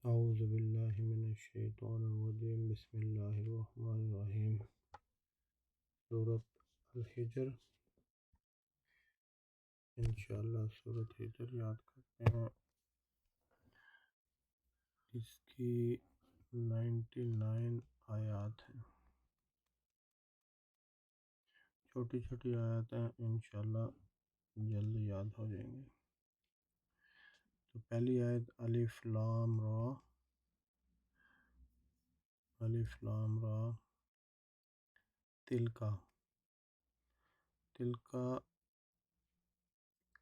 اعوذ باللہ من الشیطان الرجیم بسم اللہ الرحمن الرحیم۔ سورۃ الحجر، انشاءاللہ سورۃ حجر یاد کرتے ہیں۔ اس کی 99 آیات ہیں، چھوٹی چھوٹی آیات ہیں، انشاءاللہ جلد یاد ہو جائیں گے۔ تو پہلی آیت الف لام را، الف لام را تلکا۔ تلکا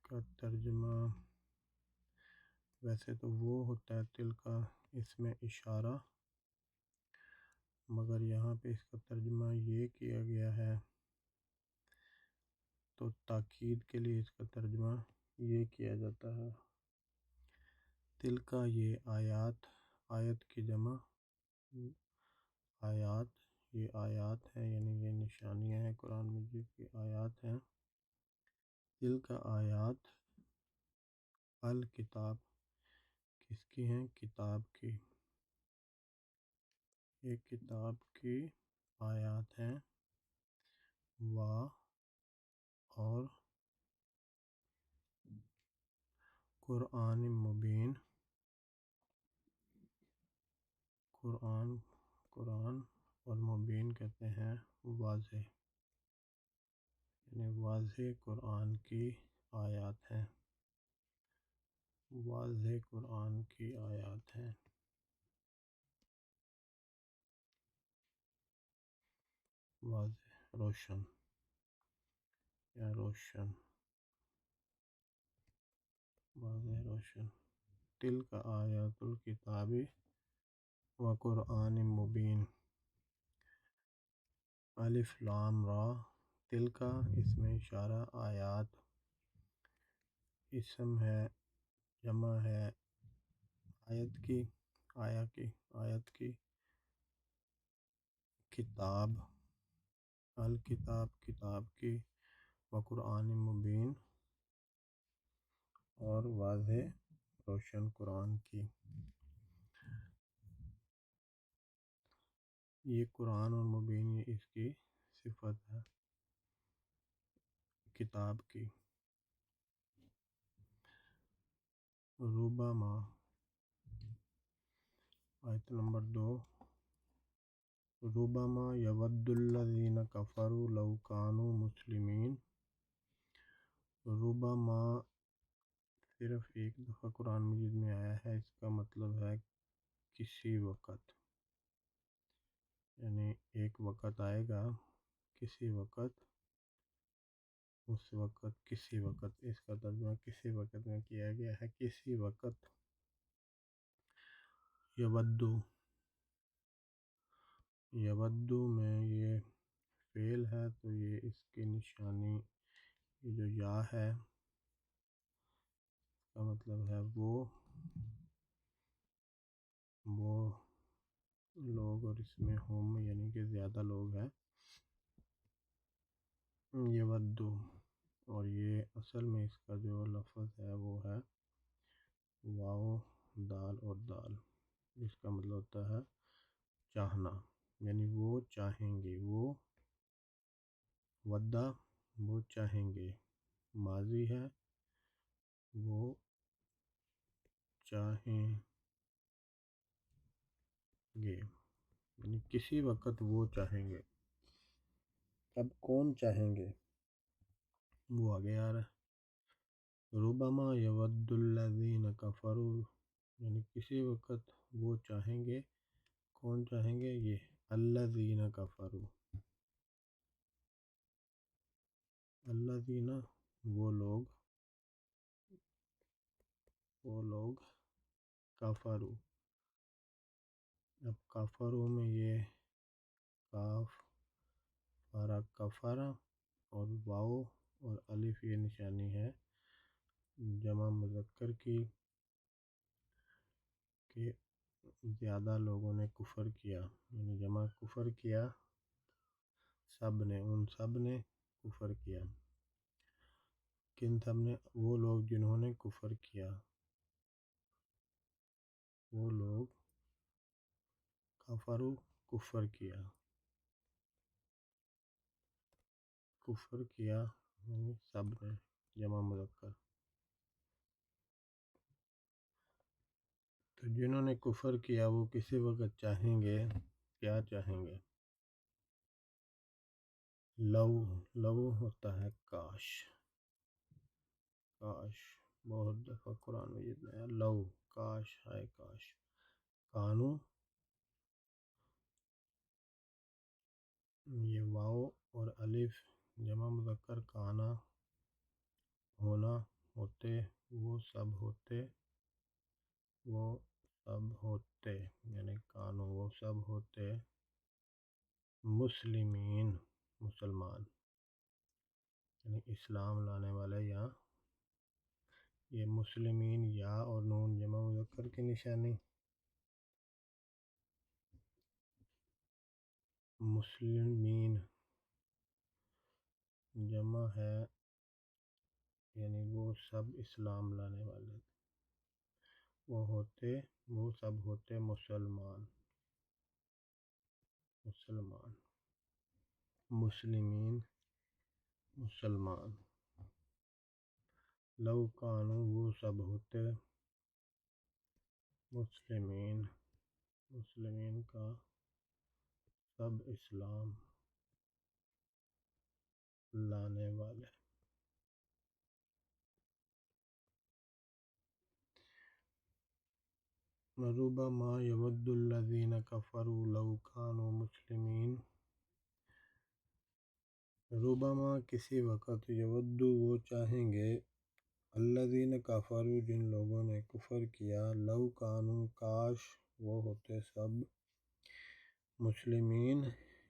کا ترجمہ ویسے تو وہ ہوتا ہے تلکا اس میں اشارہ، مگر یہاں پہ اس کا ترجمہ یہ کیا گیا ہے تو تاکید کے لیے اس کا ترجمہ یہ کیا جاتا ہے۔ تلکا یہ آیات، آیت کی جمع آیات، یہ آیات ہیں یعنی یہ نشانیاں ہیں، قرآن مجید کی آیات ہیں۔ تلکا آیات الکتاب، کس کی ہیں؟ کتاب کی، ایک کتاب کی آیات ہیں۔ اور قرآن مبین، قرآن اور مبین کہتے ہیں واضح، یعنی واضح قرآن کی آیات ہیں، واضح قرآن کی آیات ہیں۔ واضح، روشن یا روشن، واضح روشن۔ تلک آیات الکتاب و قرآن مبین۔ الف لام را تلکا، اس میں اشارہ آیات، اسم ہے، جمع ہے آیت کی، آیت کی، کتاب، الکتاب کتاب کی، و قرآن مبین اور واضح روشن قرآن کی۔ یہ قرآن اور مبین یہ اس کی صفت ہے، کتاب کی۔ ربما، آیت نمبر 2، ربما یود الذین کفروا لو کانوا مسلمین۔ ربما صرف ایک دفعہ قرآن مجید میں آیا ہے، اس کا مطلب ہے کسی وقت، یعنی ایک وقت آئے گا، کسی وقت، اس وقت، کسی وقت، اس کا ترجمہ کسی وقت میں کیا گیا ہے، کسی وقت۔ یودو، یودو میں یہ فعل ہے تو یہ اس کی نشانی، یہ جو یا ہے اس کا مطلب ہے وہ لوگ، اور اس میں ہم یعنی کہ زیادہ لوگ ہیں۔ یودو، اور یہ اصل میں اس کا جو لفظ ہے وہ ہے واو دال اور دال، جس کا مطلب ہوتا ہے چاہنا، یعنی وہ چاہیں گے، وہ ودا، وہ چاہیں گے، ماضی ہے، وہ چاہیں گے، یعنی کسی وقت وہ چاہیں گے۔ اب کون چاہیں گے وہ آگے آ رہا ہے۔ ربما یود الذین کفروا، یعنی کسی وقت وہ چاہیں گے، کون چاہیں گے؟ یہ الذین کفروا، الذین وہ لوگ کفروا، اب کفروا میں یہ کاف، فارا کفارا، اور واو اور الف یہ نشانی ہے جمع مذکر کی، کہ زیادہ لوگوں نے کفر کیا، یعنی جمع کفر کیا، سب نے، ان سب نے کفر کیا، کن سب نے؟ وہ لوگ جنہوں نے کفر کیا۔ وہ لوگ کفروا کفر کیا، کفر کیا یعنی سب نے جمع مذکر، تو جنہوں نے کفر کیا وہ کسی وقت چاہیں گے، کیا چاہیں گے؟ لو، لو ہوتا ہے کاش، کاش بہت دفعہ قرآن مجید میں ہے لو، کاش ہے کاش، کانو، یہ واؤ اور الف جمع مذکر کانا، ہونا، ہوتے، وہ سب ہوتے، وہ سب ہوتے یعنی کانو وہ سب ہوتے، مسلمین مسلمان یعنی اسلام لانے والے، یا یہ مسلمین یا اور نون جمع مذکر کی نشانی، مسلمین جمع ہے یعنی وہ سب اسلام لانے والے، وہ ہوتے، وہ سب ہوتے مسلمان، مسلمان، مسلمین مسلمان، لو کانو وہ سب ہوتے، مسلمین مسلمین کا سب اسلام لانے والے۔ ربما یود الذین کفروا لو کانوا مسلمین، ربما کسی وقت، یود وہ چاہیں گے، الذین کفروا جن لوگوں نے کفر کیا، لو کانوا کاش وہ ہوتے سب، مسلمین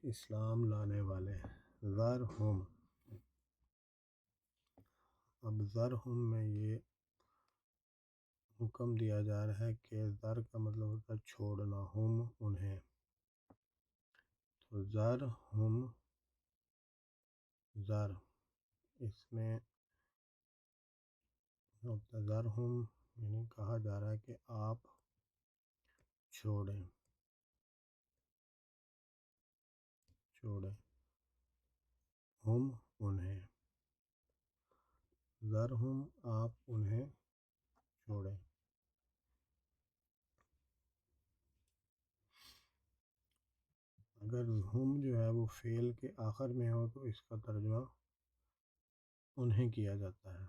اسلام لانے والے، ذرہم، اب ذرہم میں یہ حکم دیا جا رہا ہے کہ ذر کا مطلب ہوتا ہے چھوڑنا، ہم انہیں، تو ذرہم، ذر اس میں ہوتا ہے ذرہم یعنی کہا جا رہا ہے کہ آپ چھوڑیں، چھوڑیں، ہم انہیں، ذرہم آپ انہیں چھوڑیں۔ اگر ہم جو ہے وہ فعل کے آخر میں ہو تو اس کا ترجمہ انہیں کیا جاتا ہے،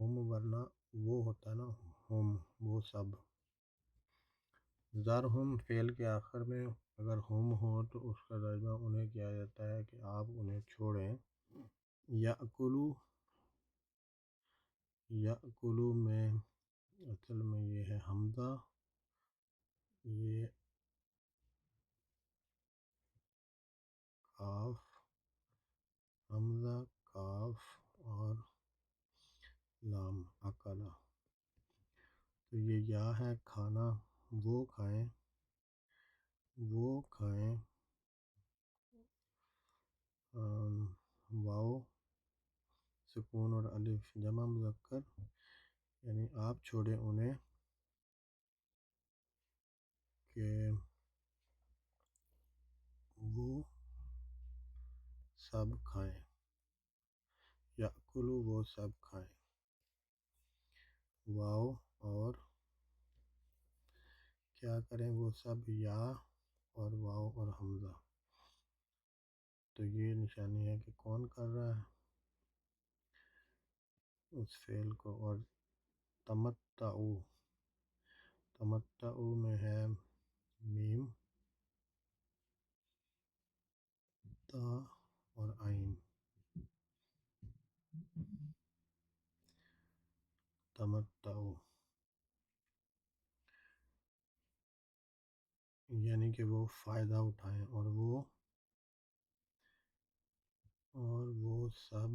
ہم ورنہ وہ ہوتا ہے نا، ہم وہ سب، ذرہم فعل کے آخر میں اگر ہم ہو تو اس کا ترجمہ انہیں کیا جاتا ہے کہ آپ انہیں چھوڑیں۔ یأکلو، یأکلو میں اصل میں یہ ہے حمزہ، یہ کاف، حمزہ کاف اور لام، اکلا، تو یہ یا ہے کھانا، وہ کھائیں، وہ کھائیں، واؤ سکون اور الف جمع مذکر یعنی آپ چھوڑیں انہیں کہ وہ سب کھائیں، یأکلوا وہ سب کھائیں، واؤ اور کیا کریں وہ سب، یا اور واؤ اور حمزہ، تو یہ نشانی ہے کہ کون کر رہا ہے اس فعل کو، اور تمتعوا، تمتعوا میں ہے میم، تا اور عین، تمتعوا یعنی کہ وہ فائدہ اٹھائیں، اور وہ سب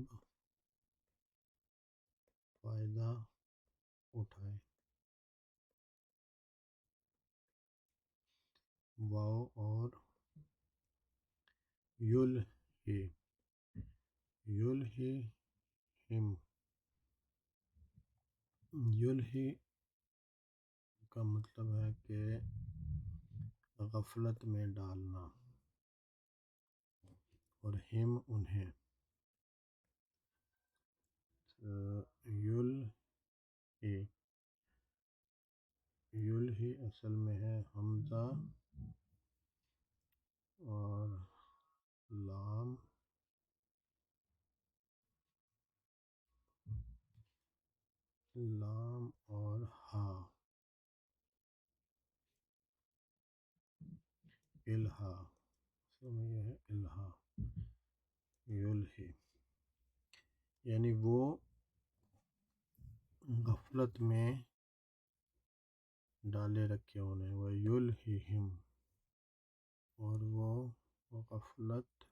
فائدہ اٹھائیں، واؤ اور یلہی، یلہی ہم، یلہی کا مطلب ہے کہ غفلت میں ڈالنا، اور ہم انہیں، یلہی، یلہی اصل میں ہے حمزہ اور لام اور ہا، الہا، اصل میں یہ ہے الہا، یلہی یعنی وہ غفلت میں ڈالے رکھے انہیں، وَيُلْهِهِمْ، اور وہ غفلت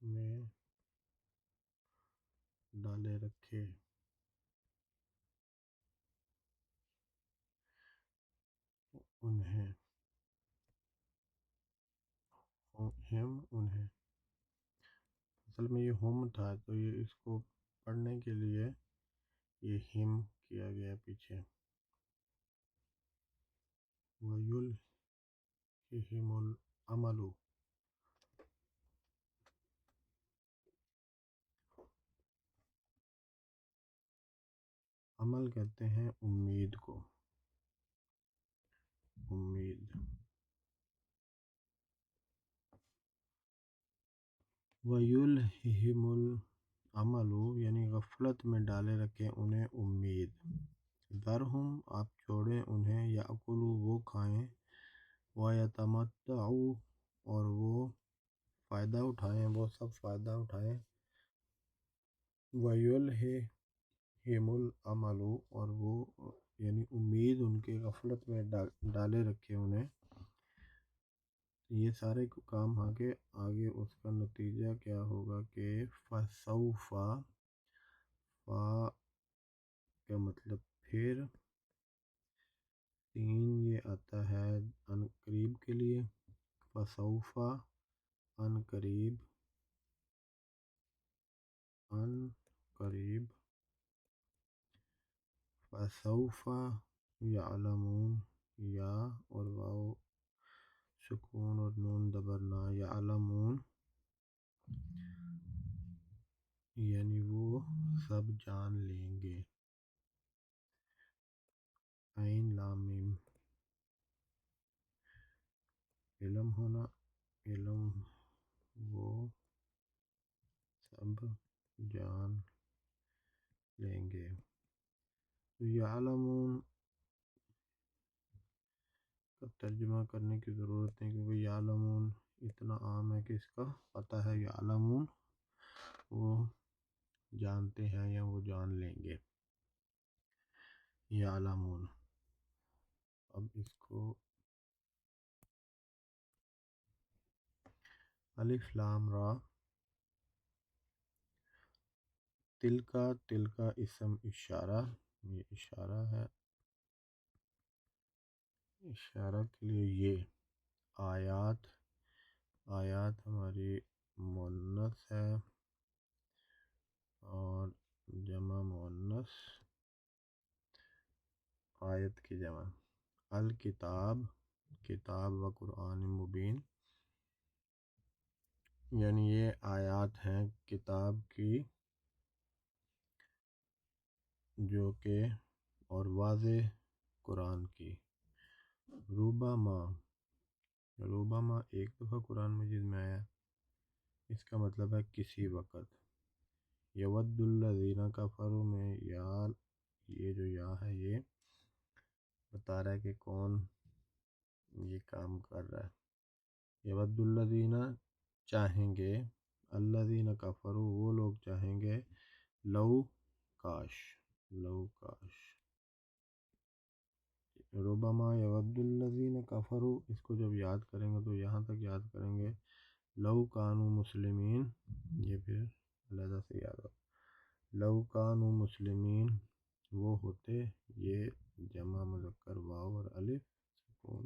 میں ڈالے رکھے انہیں، ہم انہیں، اصل میں یہ ہم تھا تو یہ اس کو پڑھنے کے لیے یہ ہم کیا گیا پیچھے، وَيُلْهِهِمُ الْعَمَلُ، عمل کہتے ہیں امید کو، امید، وَيُلْهِهِمُ الْعَمَلُ یعنی غفلت میں ڈالے رکھے انہیں امید، ذرہم آپ چھوڑیں انہیں، یأکلوا وہ کھائیں، وَیَتَمَتَّعُوا اور وہ فائدہ اٹھائیں، وہ سب فائدہ اٹھائیں، وَيُلْهِهِمُ الْعَمَلُ اور وہ یعنی امید ان کے غفلت میں ڈالے رکھے انہیں، یہ سارے کام آگے اس کا نتیجہ کیا ہوگا کہ فَسَوْفَ، فا کا مطلب پھر، تین یہ آتا ہے ان قریب کے لیے، فَسَوْفَ ان قریب، ان قریب، فَسَوْفَ یعلمون، یا اور واو سکون اور نون دبرنا، یعلمون یعنی وہ سب جان لیں گے، عین لام میم، علم ہونا، علم وہ سب جان لیں گے، یعلمون کا ترجمہ کرنے کی ضرورت نہیں کیونکہ یعلمون اتنا عام ہے کہ اس کا پتہ ہے، یعلمون وہ جانتے ہیں یا وہ جان لیں گے، یعلمون، اب اس کو الف لام را، تلکا اسم اشارہ، یہ اشارہ ہے، اشارہ کے لیے یہ آیات ہماری مؤنث ہے اور جمع مؤنث آیت کی جمع، الکتاب، کتاب و قرآن مبین، یعنی یہ آیات ہیں کتاب کی جو کہ اور واضح قرآن کی، روبما ایک دفعہ قرآن مجید میں آیا، اس کا مطلب ہے کسی وقت، یود الذین کفروا میں یہ جو یا ہے یہ بتا رہا ہے کہ کون یہ کام کر رہا ہے، یود الذین چاہیں گے، الذین کفروا وہ لوگ چاہیں گے، لو کاش، ربما یود الذین کفروا اس کو جب یاد کریں گے تو یہاں تک یاد کریں گے، لو کانوا مسلمین، یہ پھر علیحدہ سے یاد ہو، لو کانوا مسلمین وہ ہوتے، یہ جمع مذکر واو اور الف سکون،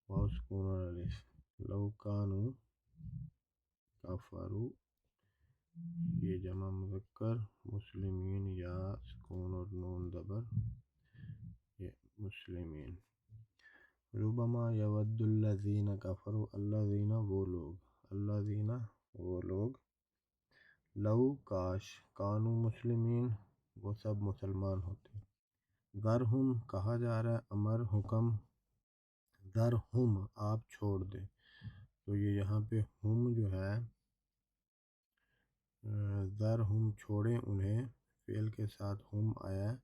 واو سکون اور الف، لو کانوا کفروا، یہ جمع مذکر، مسلمین یا سکون اور نون زبر، یہ مسلمین۔ ربما یود الذین کفروا، الذین وہ لوگ، الذین وہ لوگ، لو کاش، کانوا مسلمین وہ سب مسلمان ہوتے۔ ذرہم کہا جا رہا ہے، امر حکم، ذرہم آپ چھوڑ دیں، تو یہ یہاں پہ ہم جو ہے ذرہم چھوڑیں انہیں، فعل کے ساتھ ہم آیا ہے،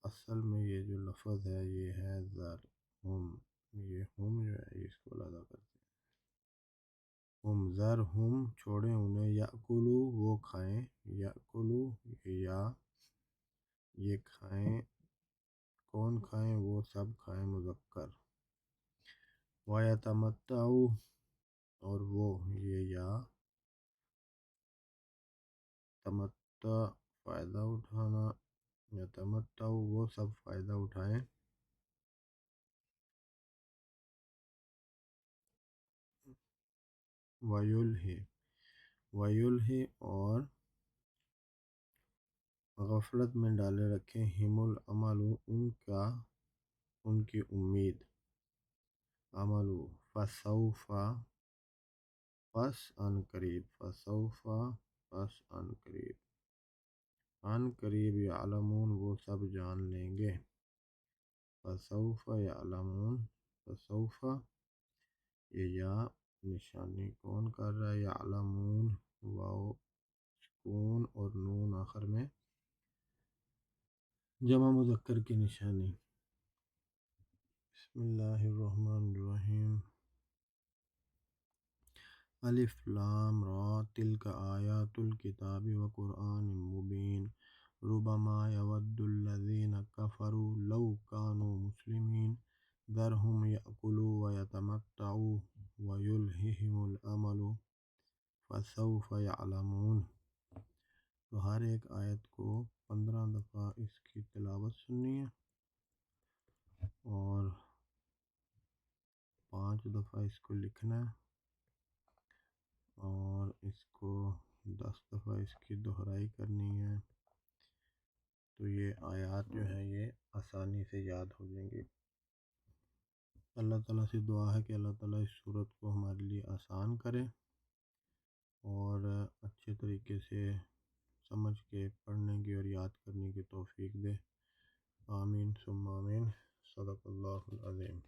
اصل میں یہ جو لفظ ہے یہ ہے ذرہم، یہ ہم جو ہے اس کو لگا کرتے ہیں ہم، ذرہم چھوڑیں انہیں، یأکلوا وہ کھائیں، یأکلوا یا یہ کھائیں، کون کھائیں، وہ سب کھائیں مذکر، وَيَتَمَتَّعُوا اور وہ یہ یا تمتع فائدہ اٹھانا، یتمتعوا وہ سب فائدہ اٹھائیں، وَيُلْهِ اور غفلت میں ڈالے رکھیں، ہم العمل ان کی امید، عمل، فسوف پس ان قریب، فسوف پس ان قریب، ان قریب یعلمون وہ سب جان لیں گے، فسوف یعلمون، فسوف یہ یا نشانی کون کر رہا ہے، یعلمون واو سکون اور نون آخر میں جمع مذکر کی نشانی۔ بسم اللہ الرحمن الرحیم، الف لام را، تلک آیات الکتاب و قرآن مبین، ربما یود الذین کفروا لو کانوا مسلمین، ذرہم یأکلوا ویتمتعوا ویلہہم الامل فسوف یعلمون۔ تو ہر ایک آیت کو 15 دفعہ اس کی تلاوت سننی ہے اور 5 دفعہ اس کو لکھنا ہے اور اس کو 10 دفعہ اس کی دہرائی کرنی ہے، تو یہ آیات جو ہیں یہ آسانی سے یاد ہو جائیں گی۔ اللہ تعالیٰ سے دعا ہے کہ اللہ تعالیٰ اس صورت کو ہمارے لیے آسان کرے اور اچھے طریقے سے سمجھ کے پڑھنے کی اور یاد کرنے کی توفیق دے، آمین ثم آمین، صدق اللہ العظیم۔